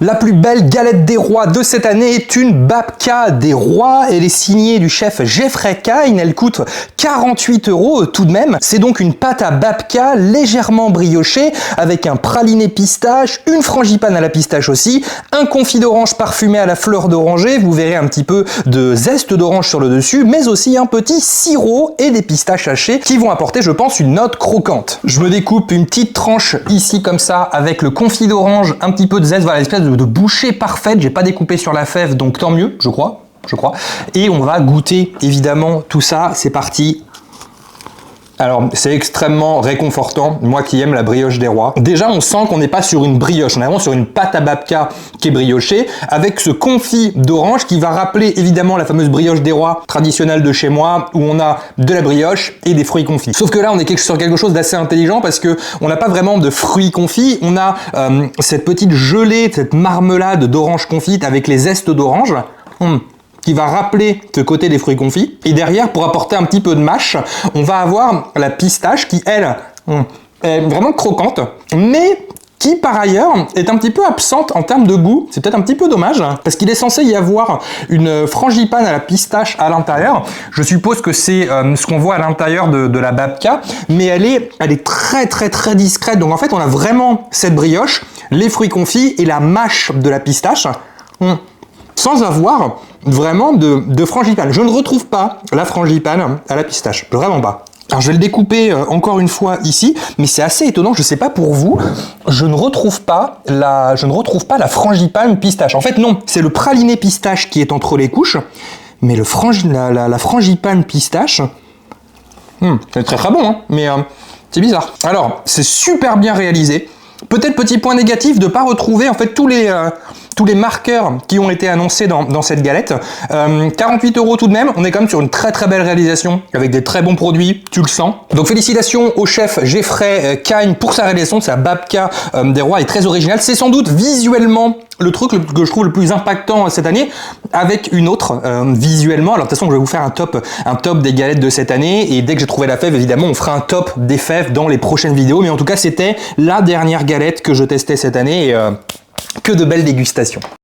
La plus belle galette des rois de cette année est une babka des rois. Elle est signée du chef Jeffrey Kine. Elle coûte 48 € tout de même. C'est donc une pâte à babka légèrement briochée avec un praliné pistache, une frangipane à la pistache aussi, un confit d'orange parfumé à la fleur d'oranger. Vous verrez un petit peu de zeste d'orange sur le dessus, mais aussi un petit sirop et des pistaches hachées qui vont apporter, je pense, une note croquante. Je me découpe une petite tranche ici comme ça avec le confit d'orange, un petit peu de zeste, voilà, l'espèce de bouchée parfaite. J'ai pas découpé sur la fève, donc tant mieux, je crois. Et on va goûter évidemment tout ça. C'est parti. Alors, c'est extrêmement réconfortant, moi qui aime la brioche des rois. Déjà, on sent qu'on n'est pas sur une brioche, on est vraiment sur une pâte à babka qui est briochée, avec ce confit d'orange qui va rappeler évidemment la fameuse brioche des rois traditionnelle de chez moi, où on a de la brioche et des fruits confits. Sauf que là, on est sur quelque chose d'assez intelligent, parce que on n'a pas vraiment de fruits confits, on a cette petite gelée, cette marmelade d'orange confite avec les zestes d'orange. Qui va rappeler ce côté des fruits confits. Et derrière, pour apporter un petit peu de mâche, on va avoir la pistache qui, elle, est vraiment croquante, mais qui, par ailleurs, est un petit peu absente en termes de goût. C'est peut-être un petit peu dommage, parce qu'il est censé y avoir une frangipane à la pistache à l'intérieur. Je suppose que c'est ce qu'on voit à l'intérieur de la babka, mais elle est très discrète. Donc en fait, on a vraiment cette brioche, les fruits confits et la mâche de la pistache, sans avoir vraiment de frangipane. Je ne retrouve pas la frangipane à la pistache, vraiment pas. Alors je vais le découper encore une fois ici, mais c'est assez étonnant, je sais pas pour vous, je ne retrouve pas la frangipane pistache. En fait non, c'est le praliné pistache qui est entre les couches, mais la frangipane pistache, c'est très bon, hein, mais c'est bizarre. Alors, c'est super bien réalisé. Peut-être petit point négatif de ne pas retrouver en fait tous les marqueurs qui ont été annoncés dans cette galette. 48 € tout de même, on est quand même sur une très belle réalisation avec des très bons produits, tu le sens. Donc félicitations au chef Jeffrey Kine pour sa réalisation de sa babka des rois, est très originale. C'est sans doute visuellement le truc que je trouve le plus impactant cette année, avec une autre visuellement. Alors de toute façon, je vais vous faire un top des galettes de cette année, et dès que j'ai trouvé la fève, évidemment, on fera un top des fèves dans les prochaines vidéos. Mais en tout cas, c'était la dernière galette que je testais cette année, et que de belles dégustations.